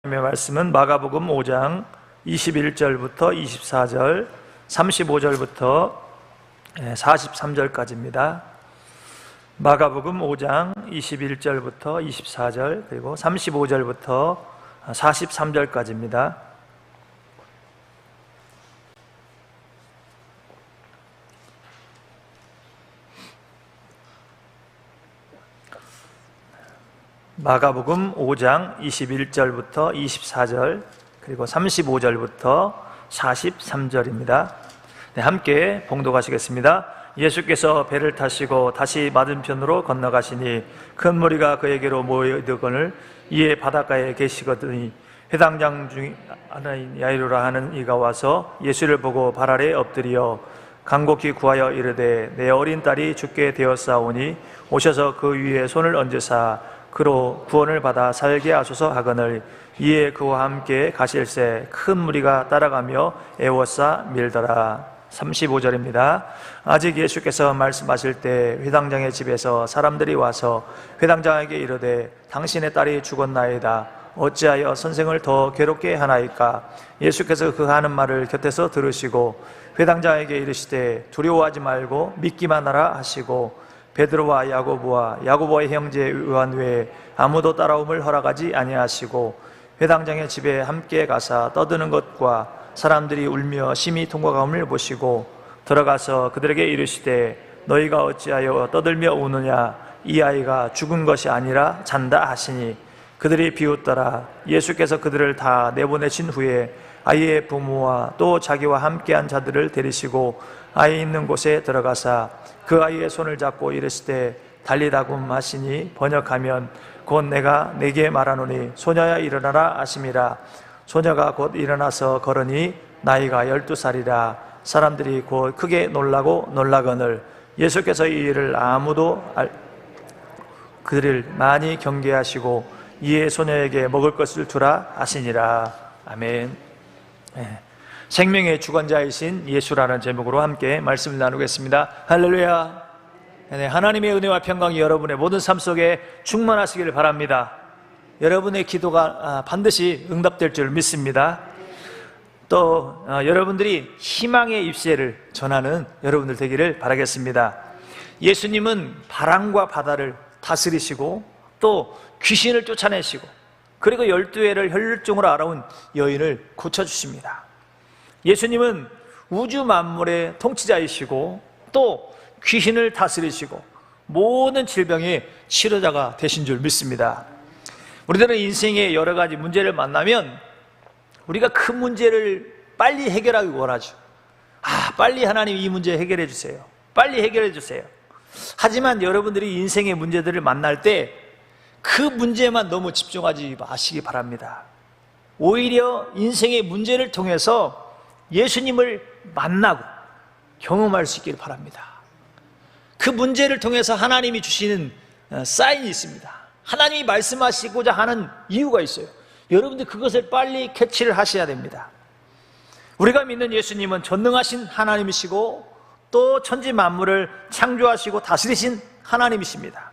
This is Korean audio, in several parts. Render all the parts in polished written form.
하나님의 말씀은 마가복음 5장 21절부터 24절, 35절부터 43절까지입니다. 마가복음 5장 21절부터 24절, 그리고 35절부터 43절까지입니다. 마가복음 5장 21절부터 24절, 그리고 35절부터 43절입니다. 함께 봉독하시겠습니다. 예수께서 배를 타시고 다시 맞은편으로 건너가시니 큰 무리가 그에게로 모여들거늘 이에 바닷가에 계시거든이 회당장 중 하나인 야이로라 하는 이가 와서 예수를 보고 발 아래 엎드려 간곡히 구하여 이르되 내 어린 딸이 죽게 되었사오니 오셔서 그 위에 손을 얹으사 그로 구원을 받아 살게 하소서 하거늘 이에 그와 함께 가실새 큰 무리가 따라가며 애워싸 밀더라. 35절입니다. 아직 예수께서 말씀하실 때 회당장의 집에서 사람들이 와서 회당장에게 이르되 당신의 딸이 죽었나이다. 어찌하여 선생을 더 괴롭게 하나이까? 예수께서 그 하는 말을 곁에서 들으시고 회당장에게 이르시되 두려워하지 말고 믿기만 하라 하시고 베드로와 야고보의 형제 요한 외에 아무도 따라옴을 허락하지 아니하시고 회당장의 집에 함께 가사 떠드는 것과 사람들이 울며 심히 통곡함을 보시고 들어가서 그들에게 이르시되 너희가 어찌하여 떠들며 우느냐? 이 아이가 죽은 것이 아니라 잔다 하시니 그들이 비웃더라. 예수께서 그들을 다 내보내신 후에 아이의 부모와 또 자기와 함께한 자들을 데리시고 아이 있는 곳에 들어가사 그 아이의 손을 잡고 이르시되 달리다굼 하시니 번역하면 곧 내가 내게 말하노니 소녀야 일어나라 하심이라. 소녀가 곧 일어나서 걸으니 나이가 12살이라. 사람들이 곧 크게 놀라고 놀라거늘 예수께서 이 일을 그들을 많이 경계하시고 이에 소녀에게 먹을 것을 주라 하시니라. 아멘. 생명의 주관자이신 예수라는 제목으로 함께 말씀을 나누겠습니다. 할렐루야. 하나님의 은혜와 평강이 여러분의 모든 삶 속에 충만하시기를 바랍니다. 여러분의 기도가 반드시 응답될 줄 믿습니다. 또 여러분들이 희망의 입새를 전하는 여러분들 되기를 바라겠습니다. 예수님은 바람과 바다를 다스리시고 또 귀신을 쫓아내시고 그리고 12해를 혈류증으로 알아온 여인을 고쳐주십니다. 예수님은 우주 만물의 통치자이시고 또 귀신을 다스리시고 모든 질병의 치료자가 되신 줄 믿습니다. 우리들은 인생의 여러 가지 문제를 만나면 우리가 그 문제를 빨리 해결하기 원하죠. 빨리 하나님 이 문제 해결해 주세요. 빨리 해결해 주세요. 하지만 여러분들이 인생의 문제들을 만날 때 그 문제만 너무 집중하지 마시기 바랍니다. 오히려 인생의 문제를 통해서 예수님을 만나고 경험할 수 있기를 바랍니다. 그 문제를 통해서 하나님이 주시는 사인이 있습니다. 하나님이 말씀하시고자 하는 이유가 있어요. 여러분들 그것을 빨리 캐치를 하셔야 됩니다. 우리가 믿는 예수님은 전능하신 하나님이시고 또 천지 만물을 창조하시고 다스리신 하나님이십니다.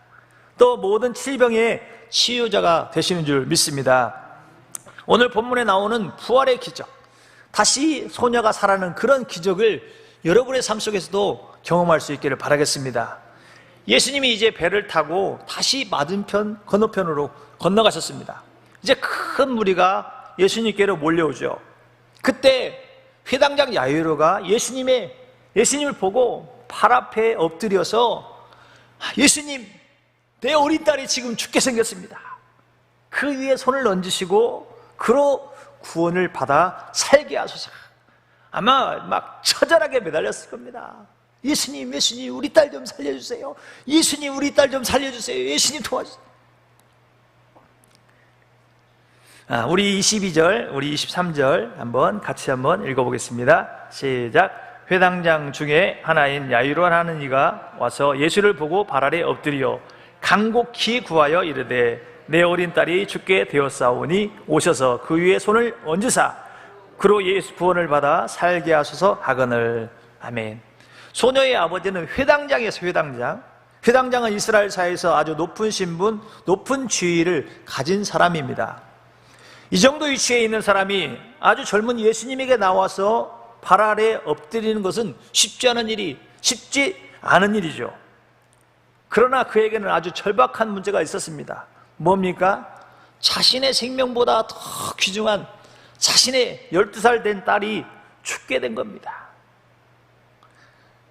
또 모든 질병의 치유자가 되시는 줄 믿습니다. 오늘 본문에 나오는 부활의 기적, 다시 소녀가 살아나는 그런 기적을 여러분의 삶 속에서도 경험할 수 있기를 바라겠습니다. 예수님이 이제 배를 타고 다시 맞은편 건너편으로 건너가셨습니다. 이제 큰 무리가 예수님께로 몰려오죠. 그때 회당장 야이로가 예수님을 보고 발 앞에 엎드려서 예수님, 내 어린 딸이 지금 죽게 생겼습니다. 그 위에 손을 얹으시고 그로 구원을 받아 살게 하소서. 아마 막 처절하게 매달렸을 겁니다. 예수님 우리 딸 좀 살려주세요. 예수님 우리 딸 좀 살려주세요. 예수님 도와주세요. 우리 22절, 우리 23절 같이 한번 읽어보겠습니다. 시작. 회당장 중에 하나인 야이로 하는 이가 와서 예수를 보고 발 아래 엎드려 간곡히 구하여 이르되 내 어린 딸이 죽게 되었사오니 오셔서 그 위에 손을 얹으사 그로 예수 구원을 받아 살게 하소서 하거늘. 아멘. 소녀의 아버지는 회당장이었어요. 회당장은 이스라엘 사회에서 아주 높은 신분, 높은 지위를 가진 사람입니다. 이 정도 위치에 있는 사람이 아주 젊은 예수님에게 나와서 발 아래 엎드리는 것은 쉽지 않은 일이죠. 그러나 그에게는 아주 절박한 문제가 있었습니다. 뭡니까? 자신의 생명보다 더 귀중한 자신의 12살 된 딸이 죽게 된 겁니다.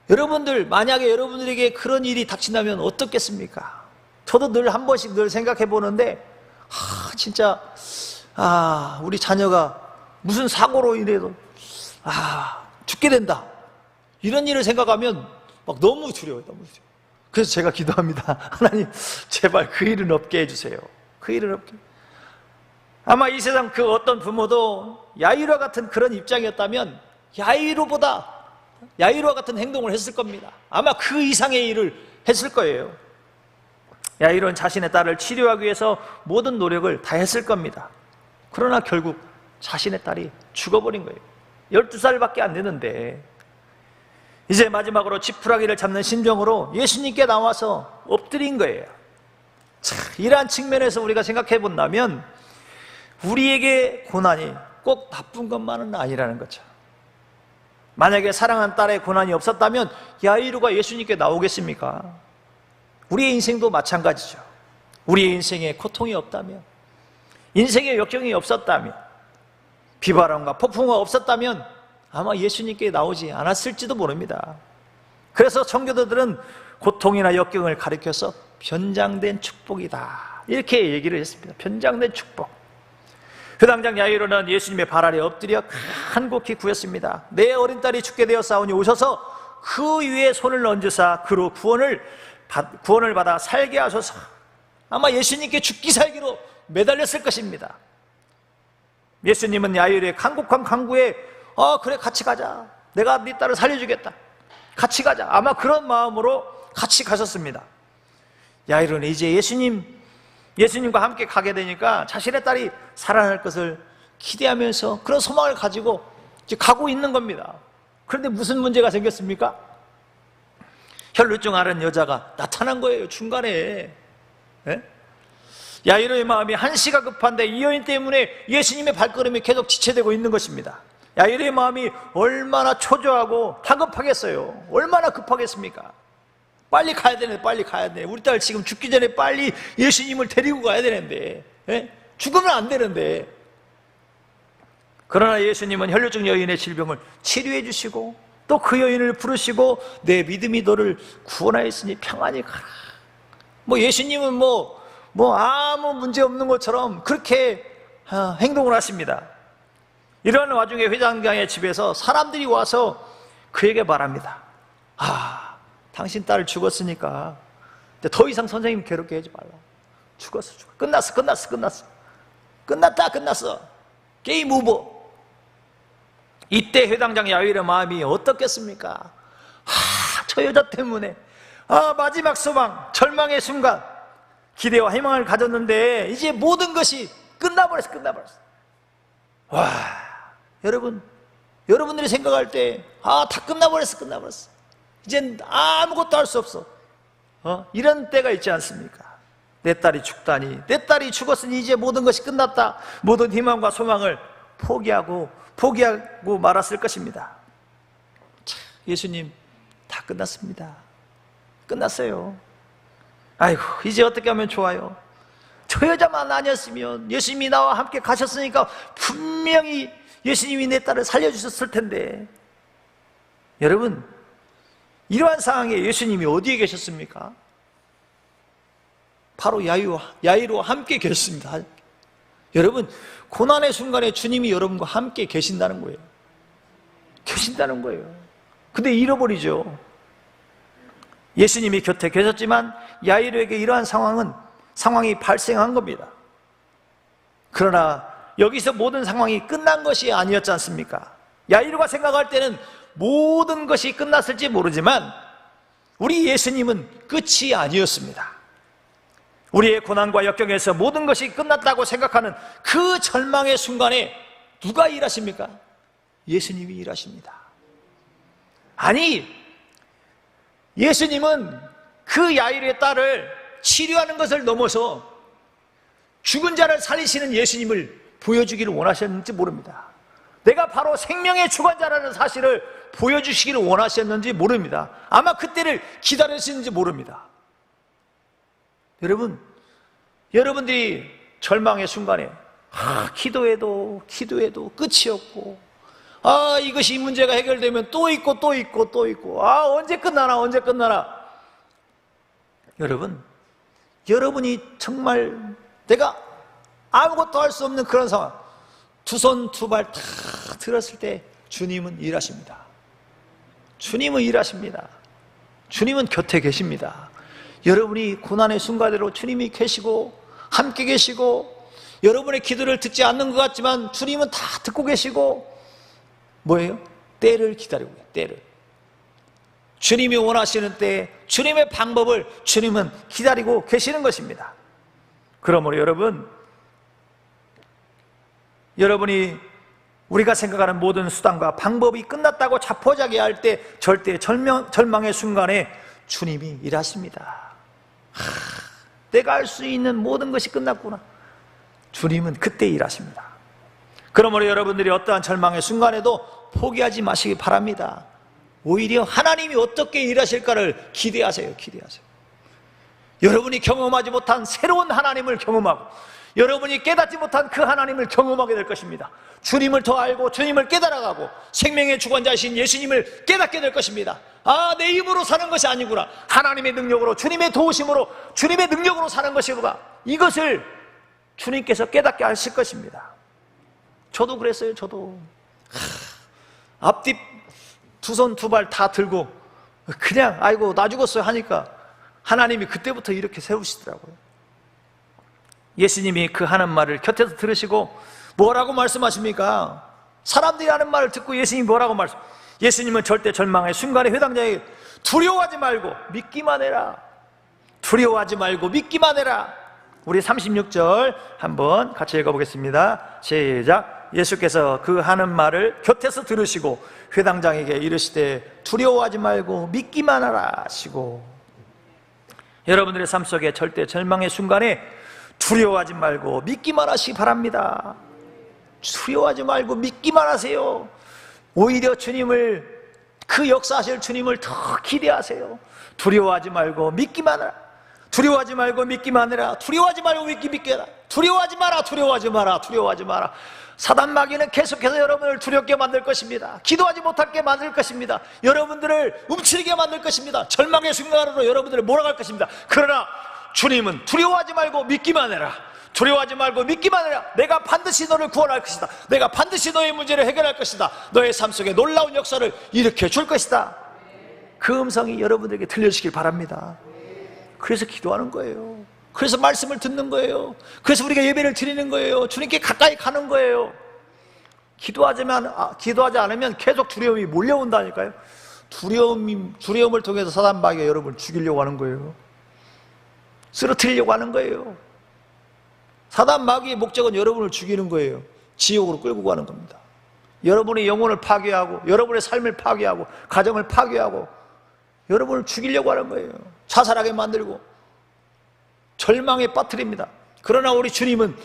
여러분들, 만약에 여러분들에게 그런 일이 닥친다면 어떻겠습니까? 저도 늘 한 번씩 생각해 보는데, 진짜, 우리 자녀가 무슨 사고로 인해서, 죽게 된다. 이런 일을 생각하면 막 너무 두려워요, 너무 두려워요. 그래서 제가 기도합니다. 하나님, 제발 그 일은 없게 해주세요. 그 일은 없게. 아마 이 세상 그 어떤 부모도 야이로와 같은 그런 입장이었다면 야이로와 같은 행동을 했을 겁니다. 아마 그 이상의 일을 했을 거예요. 야이로는 자신의 딸을 치료하기 위해서 모든 노력을 다 했을 겁니다. 그러나 결국 자신의 딸이 죽어버린 거예요. 12살밖에 안 되는데 이제 마지막으로 지푸라기를 잡는 심정으로 예수님께 나와서 엎드린 거예요. 이러한 측면에서 우리가 생각해 본다면 우리에게 고난이 꼭 나쁜 것만은 아니라는 거죠. 만약에 사랑한 딸의 고난이 없었다면 야이로가 예수님께 나오겠습니까? 우리의 인생도 마찬가지죠. 우리의 인생에 고통이 없다면, 인생의 역경이 없었다면, 비바람과 폭풍우가 없었다면 아마 예수님께 나오지 않았을지도 모릅니다. 그래서 청교도들은 고통이나 역경을 가리켜서 변장된 축복이다, 이렇게 얘기를 했습니다. 변장된 축복. 회당장 야이로는 예수님의 발 아래 엎드려 간곡히 구했습니다. 내 어린 딸이 죽게 되었사오니 오셔서 그 위에 손을 얹으사 그로 구원을 받아 살게 하소서. 아마 예수님께 죽기 살기로 매달렸을 것입니다. 예수님은 야이로의 간곡한 간구에 그래, 같이 가자. 내가 네 딸을 살려주겠다. 같이 가자. 아마 그런 마음으로 같이 가셨습니다. 야이로는 이제 예수님과 함께 가게 되니까 자신의 딸이 살아날 것을 기대하면서 그런 소망을 가지고 이제 가고 있는 겁니다. 그런데 무슨 문제가 생겼습니까? 혈루증 앓은 여자가 나타난 거예요, 중간에. 야이로의 마음이 한시가 급한데 이 여인 때문에 예수님의 발걸음이 계속 지체되고 있는 것입니다. 야이로의 마음이 얼마나 초조하고 다급하겠어요. 얼마나 급하겠습니까? 빨리 가야 되는데, 빨리 가야 돼. 우리 딸 지금 죽기 전에 빨리 예수님을 데리고 가야 되는데, 죽으면 안 되는데. 그러나 예수님은 혈루증 여인의 질병을 치료해 주시고 또 그 여인을 부르시고 내 믿음이 너를 구원하였으니 평안히 가라. 예수님은 아무 문제 없는 것처럼 그렇게 행동을 하십니다. 이러한 와중에 회장장의 집에서 사람들이 와서 그에게 말합니다. 당신 딸 죽었으니까 더 이상 선생님 괴롭게 하지 말라. 죽었어. 끝났어. 게임 오버. 이때 회당장 야이로의 마음이 어떻겠습니까? 저 여자 때문에 마지막 소망, 절망의 순간 기대와 희망을 가졌는데 이제 모든 것이 끝나버렸어. 여러분들이 생각할 때 다 끝나버렸어. 이젠 아무것도 할 수 없어. 이런 때가 있지 않습니까? 내 딸이 죽다니, 내 딸이 죽었으니 이제 모든 것이 끝났다. 모든 희망과 소망을 포기하고 말았을 것입니다. 예수님, 다 끝났습니다. 끝났어요. 아이고, 이제 어떻게 하면 좋아요? 저 여자만 아니었으면 예수님이 나와 함께 가셨으니까 분명히 예수님이 내 딸을 살려주셨을 텐데. 여러분, 이러한 상황에 예수님이 어디에 계셨습니까? 바로 야이로와 함께 계셨습니다. 여러분, 고난의 순간에 주님이 여러분과 함께 계신다는 거예요. 근데 잃어버리죠. 예수님이 곁에 계셨지만 야이로에게 이러한 상황이 발생한 겁니다. 그러나 여기서 모든 상황이 끝난 것이 아니었지 않습니까? 야이로가 생각할 때는 모든 것이 끝났을지 모르지만 우리 예수님은 끝이 아니었습니다. 우리의 고난과 역경에서 모든 것이 끝났다고 생각하는 그 절망의 순간에 누가 일하십니까? 예수님이 일하십니다. 아니, 예수님은 그 야이로의 딸을 치료하는 것을 넘어서 죽은 자를 살리시는 예수님을 보여주기를 원하셨는지 모릅니다. 내가 바로 생명의 주관자라는 사실을 보여주시기를 원하셨는지 모릅니다. 아마 그때를 기다리시는지 모릅니다. 여러분, 여러분들이 절망의 순간에 기도해도 끝이 없고, 이것이 이 문제가 해결되면 또 있고 언제 끝나나. 여러분, 여러분이 정말 내가 아무것도 할 수 없는 그런 상황, 두 손 두 발 다 들었을 때 주님은 일하십니다. 주님은 일하십니다. 주님은 곁에 계십니다. 여러분이 고난의 순간대로 주님이 계시고 함께 계시고, 여러분의 기도를 듣지 않는 것 같지만 주님은 다 듣고 계시고, 뭐예요? 때를 기다리고 있어요. 때를. 주님이 원하시는 때 주님의 방법을 주님은 기다리고 계시는 것입니다. 그러므로 여러분이 우리가 생각하는 모든 수단과 방법이 끝났다고 자포자기할 때 절대 절망의 순간에 주님이 일하십니다. 내가 할 수 있는 모든 것이 끝났구나. 주님은 그때 일하십니다. 그러므로 여러분들이 어떠한 절망의 순간에도 포기하지 마시기 바랍니다. 오히려 하나님이 어떻게 일하실까를 기대하세요. 여러분이 경험하지 못한 새로운 하나님을 경험하고, 여러분이 깨닫지 못한 그 하나님을 경험하게 될 것입니다. 주님을 더 알고 주님을 깨달아가고 생명의 주관자이신 예수님을 깨닫게 될 것입니다. 내 힘으로 사는 것이 아니구나. 하나님의 능력으로, 주님의 도우심으로, 주님의 능력으로 사는 것이구나. 이것을 주님께서 깨닫게 하실 것입니다. 저도 그랬어요. 저도 앞뒤 두 손 두 발 다 들고 그냥 아이고 나 죽었어요 하니까 하나님이 그때부터 이렇게 세우시더라고요. 예수님이 그 하는 말을 곁에서 들으시고 뭐라고 말씀하십니까? 사람들이 하는 말을 듣고 예수님이 뭐라고 예수님은 절대 절망의 순간에 회당자에게 두려워하지 말고 믿기만 해라. 두려워하지 말고 믿기만 해라. 우리 36절 한번 같이 읽어보겠습니다. 시작. 예수께서 그 하는 말을 곁에서 들으시고 회당장에게 이르시되 두려워하지 말고 믿기만 하라 하시고, 여러분들의 삶 속에 절대 절망의 순간에 두려워하지 말고 믿기만 하시기 바랍니다. 두려워하지 말고 믿기만 하세요. 오히려 주님을, 그 역사하실 주님을 더 기대하세요. 두려워하지 말고 믿기만 하라. 두려워하지 말고 믿기만 해라. 두려워하지 말고 믿기라. 두려워하지 마라. 사단 마귀는 계속해서 여러분을 두렵게 만들 것입니다. 기도하지 못하게 만들 것입니다. 여러분들을 움츠리게 만들 것입니다. 절망의 순간으로 여러분들을 몰아갈 것입니다. 그러나 주님은 두려워하지 말고 믿기만 해라. 두려워하지 말고 믿기만 해라. 내가 반드시 너를 구원할 것이다. 내가 반드시 너의 문제를 해결할 것이다. 너의 삶 속에 놀라운 역사를 일으켜 줄 것이다. 그 음성이 여러분들에게 들려주시길 바랍니다. 그래서 기도하는 거예요. 그래서 말씀을 듣는 거예요. 그래서 우리가 예배를 드리는 거예요. 주님께 가까이 가는 거예요. 기도하지 않으면 계속 두려움이 몰려온다니까요. 두려움을 통해서 사단 마귀가 여러분을 죽이려고 하는 거예요. 쓰러뜨리려고 하는 거예요. 사단 마귀의 목적은 여러분을 죽이는 거예요. 지옥으로 끌고 가는 겁니다. 여러분의 영혼을 파괴하고, 여러분의 삶을 파괴하고, 가정을 파괴하고, 여러분을 죽이려고 하는 거예요. 자살하게 만들고 절망에 빠뜨립니다. 그러나 우리 주님은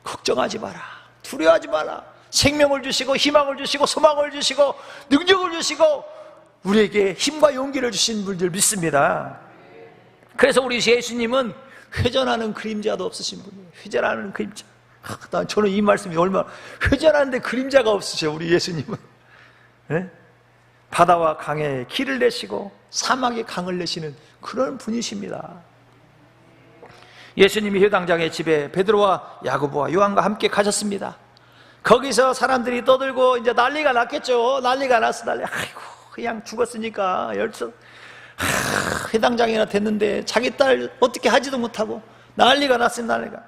걱정하지 마라. 두려워하지 마라. 생명을 주시고 희망을 주시고 소망을 주시고 능력을 주시고 우리에게 힘과 용기를 주신 분들 믿습니다. 그래서 우리 예수님은 회전하는 그림자도 없으신 분이에요. 회전하는 그림자. 저는 이 말씀이 얼마나, 회전하는데 그림자가 없으세요. 우리 예수님은. 네? 바다와 강에 길을 내시고 사막에 강을 내시는 그런 분이십니다. 예수님이 회당장의 집에 베드로와 야고보와 요한과 함께 가셨습니다. 거기서 사람들이 떠들고 이제 난리가 났겠죠. 난리가 났어. 아이고 그냥 죽었으니까 회당장이나 됐는데 자기 딸 어떻게 하지도 못하고 난리가 났습니다. 난리가.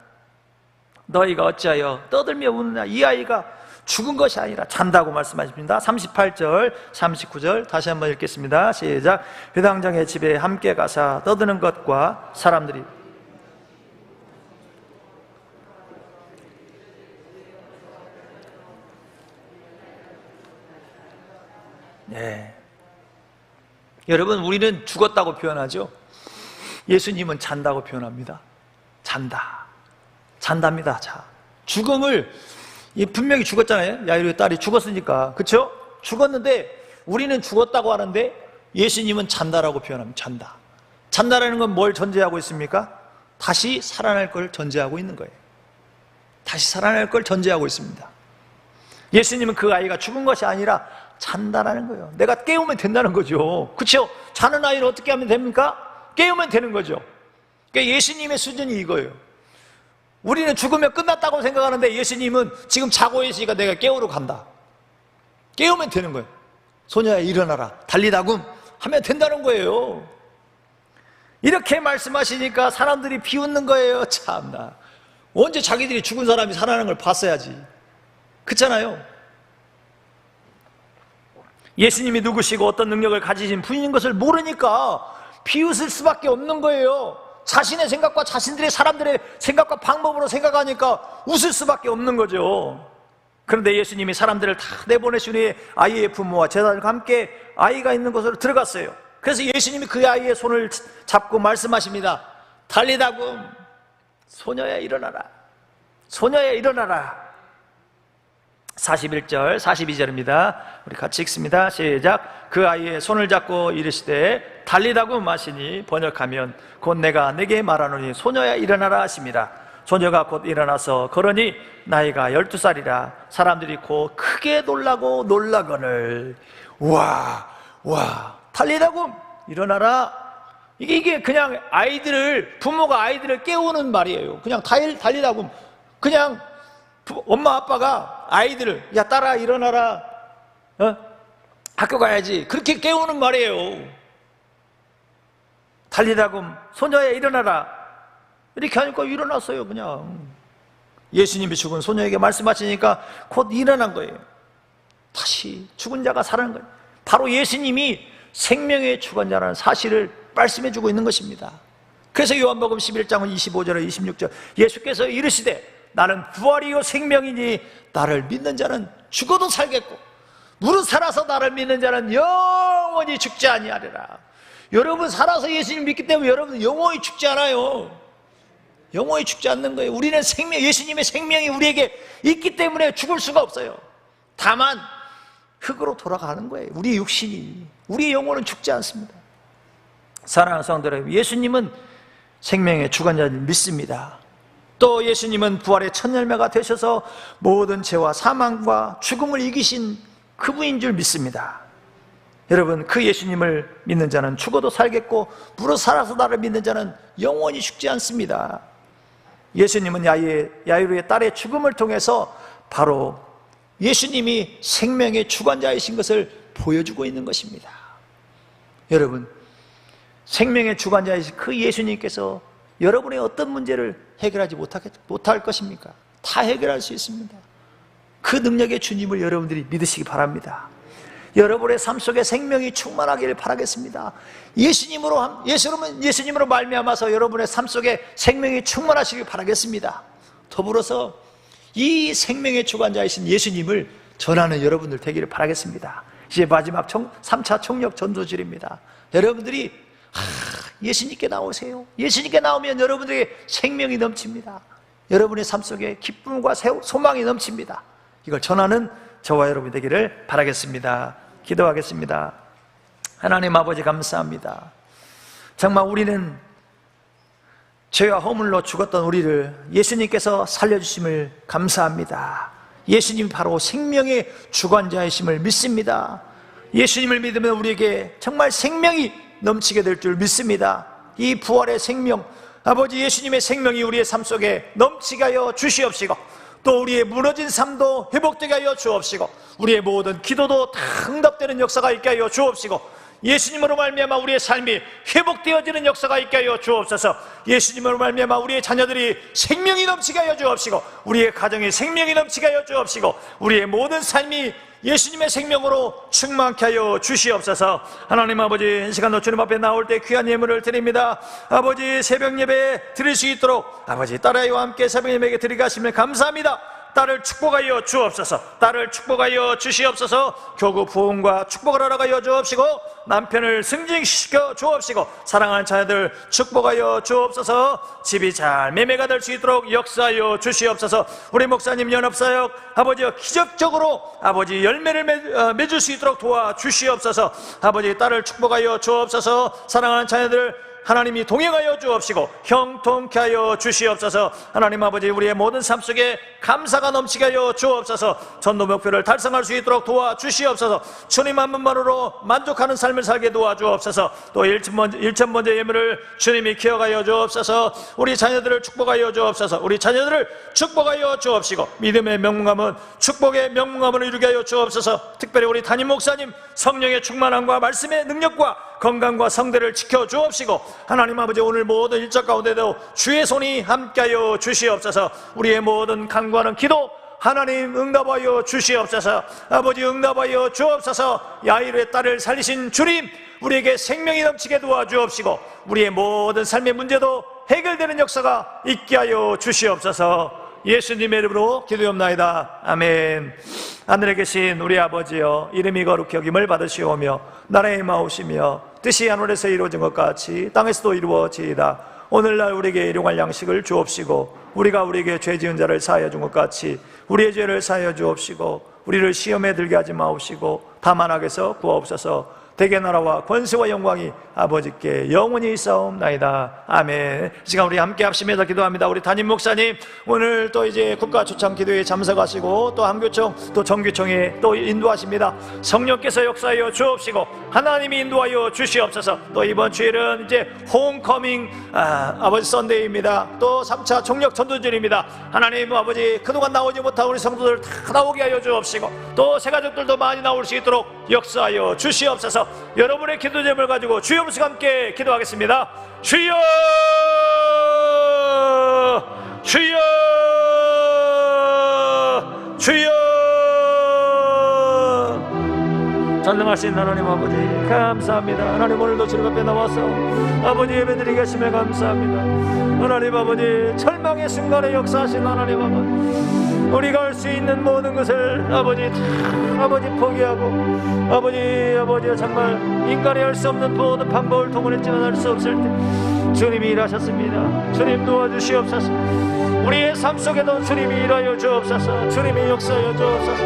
너희가 어찌하여 떠들며 웃느냐. 이 아이가 죽은 것이 아니라 잔다고 말씀하십니다. 38절 39절 다시 한번 읽겠습니다. 시작. 회당장의 집에 함께 가사 떠드는 것과 사람들이 네. 여러분, 우리는 죽었다고 표현하죠. 예수님은 잔다고 표현합니다. 잔답니다. 자, 죽음을 분명히 죽었잖아요. 야이로의 딸이 죽었으니까. 그렇죠? 죽었는데 우리는 죽었다고 하는데 예수님은 잔다라고 표현합니다. 잔다. 잔다라는 건 뭘 전제하고 있습니까? 다시 살아날 걸 전제하고 있는 거예요. 다시 살아날 걸 전제하고 있습니다. 예수님은 그 아이가 죽은 것이 아니라 잔다라는 거예요. 내가 깨우면 된다는 거죠. 그렇죠? 자는 아이를 어떻게 하면 됩니까? 깨우면 되는 거죠. 그러니까 예수님의 수준이 이거예요. 우리는 죽으면 끝났다고 생각하는데 예수님은 지금 자고 있으니까 내가 깨우러 간다. 깨우면 되는 거예요. 소녀야 일어나라, 달리다굼 하면 된다는 거예요. 이렇게 말씀하시니까 사람들이 비웃는 거예요. 참나, 언제 자기들이 죽은 사람이 살아나는 걸 봤어야지. 그렇잖아요. 예수님이 누구시고 어떤 능력을 가지신 분인 것을 모르니까 비웃을 수밖에 없는 거예요. 자신의 생각과 자신들의 사람들의 생각과 방법으로 생각하니까 웃을 수밖에 없는 거죠. 그런데 예수님이 사람들을 다 내보내신 후에 아이의 부모와 제자들과 함께 아이가 있는 곳으로 들어갔어요. 그래서 예수님이 그 아이의 손을 잡고 말씀하십니다. 달리다굼, 소녀야 일어나라, 소녀야 일어나라. 41절 42절입니다 우리 같이 읽습니다. 시작. 그 아이의 손을 잡고 이르시되 달리다굼 하시니 번역하면 곧 내가 내게 말하노니 소녀야 일어나라 하십니다. 소녀가 곧 일어나서 걸으니 나이가 12살이라 사람들이 곧 크게 놀라고 놀라거늘. 와 달리다굼 일어나라. 이게 그냥 부모가 아이들을 깨우는 말이에요. 그냥 달리다굼, 그냥 엄마 아빠가 아이들을 야 딸아 일어나라, 학교 가야지, 그렇게 깨우는 말이에요. 달리다굼, 소녀야 일어나라, 이렇게 하니까 일어났어요. 그냥 예수님이 죽은 소녀에게 말씀하시니까 곧 일어난 거예요. 다시 죽은 자가 살아난 거예요. 바로 예수님이 생명의 주관자라는 사실을 말씀해주고 있는 것입니다. 그래서 요한복음 11장은 25절에 26절 예수께서 이르시되 나는 부활이요 생명이니 나를 믿는 자는 죽어도 살겠고 무릇 살아서 나를 믿는 자는 영원히 죽지 아니하리라. 여러분 살아서 예수님 믿기 때문에 여러분 영원히 죽지 않아요. 영원히 죽지 않는 거예요. 우리는 예수님의 생명이 우리에게 있기 때문에 죽을 수가 없어요. 다만 흙으로 돌아가는 거예요. 우리의 육신이, 우리의 영혼은 죽지 않습니다. 사랑하는 성도 여러분, 예수님은 생명의 주관자를 믿습니다. 또 예수님은 부활의 첫 열매가 되셔서 모든 죄와 사망과 죽음을 이기신 그분인 줄 믿습니다. 여러분, 그 예수님을 믿는 자는 죽어도 살겠고 무릇 살아서 나를 믿는 자는 영원히 죽지 않습니다. 예수님은 야이로의 딸의 죽음을 통해서 바로 예수님이 생명의 주관자이신 것을 보여주고 있는 것입니다. 여러분, 생명의 주관자이신 그 예수님께서 여러분의 어떤 문제를 해결하지 못할 것입니까? 다 해결할 수 있습니다. 그 능력의 주님을 여러분들이 믿으시기 바랍니다. 여러분의 삶 속에 생명이 충만하기를 바라겠습니다. 예수님으로 말미암아서 여러분의 삶 속에 생명이 충만하시길 바라겠습니다. 더불어서 이 생명의 주관자이신 예수님을 전하는 여러분들 되기를 바라겠습니다. 이제 마지막 3차 총력 전도질입니다. 여러분들이 예수님께 나오세요. 예수님께 나오면 여러분들에게 생명이 넘칩니다. 여러분의 삶 속에 기쁨과 소망이 넘칩니다. 이걸 전하는 저와 여러분이 되기를 바라겠습니다. 기도하겠습니다. 하나님 아버지 감사합니다. 정말 우리는 죄와 허물로 죽었던 우리를 예수님께서 살려주심을 감사합니다. 예수님 바로 생명의 주관자이심을 믿습니다. 예수님을 믿으면 우리에게 정말 생명이 넘치게 될 줄 믿습니다. 이 부활의 생명, 아버지 예수님의 생명이 우리의 삶 속에 넘치게 하여 주시옵시고 또 우리의 무너진 삶도 회복되게 하여 주옵시고 우리의 모든 기도도 다 응답되는 역사가 있게 하여 주옵시고 예수님으로 말미암아 우리의 삶이 회복되어지는 역사가 있게 하여 주옵소서. 예수님으로 말미암아 우리의 자녀들이 생명이 넘치게 하여 주옵시고 우리의 가정에 생명이 넘치게 하여 주옵시고 우리의 모든 삶이 예수님의 생명으로 충만케 하여 주시옵소서. 하나님 아버지, 이 시간도 주님 앞에 나올 때 귀한 예물을 드립니다. 아버지, 새벽 예배 드릴 수 있도록 아버지 딸아이와 함께 새벽 예배에 드리게 하시면 감사합니다. 딸을 축복하여 주옵소서. 딸을 축복하여 주시옵소서. 교구 부흥과 축복을 허락하여 주옵시고 남편을 승진시켜 주옵시고 사랑하는 자녀들 축복하여 주옵소서. 집이 잘 매매가 될 수 있도록 역사하여 주시옵소서. 우리 목사님 연합사역 아버지여 기적적으로 아버지 열매를 맺을 수 있도록 도와주시옵소서. 아버지 딸을 축복하여 주옵소서. 사랑하는 자녀들 하나님이 동행하여 주옵시고 형통케 하여 주시옵소서. 하나님 아버지 우리의 모든 삶 속에 감사가 넘치게 하여 주옵소서. 전도 목표를 달성할 수 있도록 도와주시옵소서. 주님 한 분만으로 만족하는 삶을 살게 도와주옵소서. 또 1,000번째 예물을 주님이 기억하여 주옵소서. 우리 자녀들을 축복하여 주옵소서. 우리 자녀들을 축복하여 주옵시고 믿음의 명문감은 축복의 명문감을 이루게 하여 주옵소서. 특별히 우리 담임 목사님 성령의 충만함과 말씀의 능력과 건강과 성대를 지켜 주옵시고 하나님 아버지 오늘 모든 일적 가운데도 주의 손이 함께하여 주시옵소서. 우리의 모든 간구하는 기도 하나님 응답하여 주시옵소서. 아버지 응답하여 주옵소서. 야이르의 딸을 살리신 주님 우리에게 생명이 넘치게 도와주옵시고 우리의 모든 삶의 문제도 해결되는 역사가 있게 하여 주시옵소서. 예수님의 이름으로 기도합나이다. 아멘. 하늘에 계신 우리 아버지여 이름이 거룩히 여김을 받으시오며 나라의 마오시며 뜻이 하늘에서 이루어진 것 같이 땅에서도 이루어지이다. 오늘날 우리에게 일용할 양식을 주옵시고 우리가 우리에게 죄 지은 자를 사하여 준 것 같이 우리의 죄를 사하여 주옵시고 우리를 시험에 들게 하지 마옵시고 다만 악에서 구하옵소서. 대개 나라와 권세와 영광이 아버지께 영원히 있사옵나이다. 아멘. 이 시간 우리 함께 합심해서 기도합니다. 우리 담임 목사님 오늘 또 이제 국가 초청 기도에 참석하시고 또 한교총 또 정교총에 또 인도하십니다. 성령께서 역사하여 주옵시고 하나님이 인도하여 주시옵소서. 또 이번 주일은 이제 홈커밍 아버지 썬데이입니다. 또 3차 총력 전도절입니다. 하나님 아버지 그동안 나오지 못한 우리 성도들 다 나오게 하여 주옵시고 또 새가족들도 많이 나올 수 있도록 역사하여 주시옵소서. 여러분의 기도 제목을 가지고 주여 부르시고 함께 기도하겠습니다. 주여 주여 주여. 전능하신 하나님 아버지 감사합니다. 하나님 오늘도 주님 앞에 나와서 아버지 예배드리게 하심에 감사합니다. 하나님 아버지 절망의 순간에 역사하신 하나님 아버지 우리가 할 수 있는 모든 것을 아버지 포기하고 아버지 정말 인간이 할 수 없는 모든 방법을 동원했지만 할 수 없을 때 주님이 일하셨습니다. 주님 도와주시옵소서. 우리의 삶 속에도 주님이 일하여 주옵소서. 주님이 역사하여 주옵소서.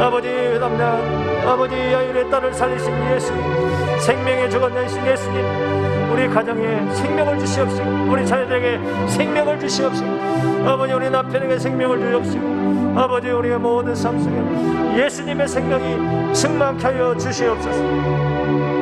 아버지 담당 아버지 야일의 딸을 살리신 예수님 생명의 주관 되신 예수님 우리 가정에 생명을 주시옵시고 우리 자녀들에게 생명을 주시옵시고 아버지 우리 남편에게 생명을 주시옵시고 아버지 우리의 모든 삶 속에 예수님의 생명이 충만케 하여 주시옵소서.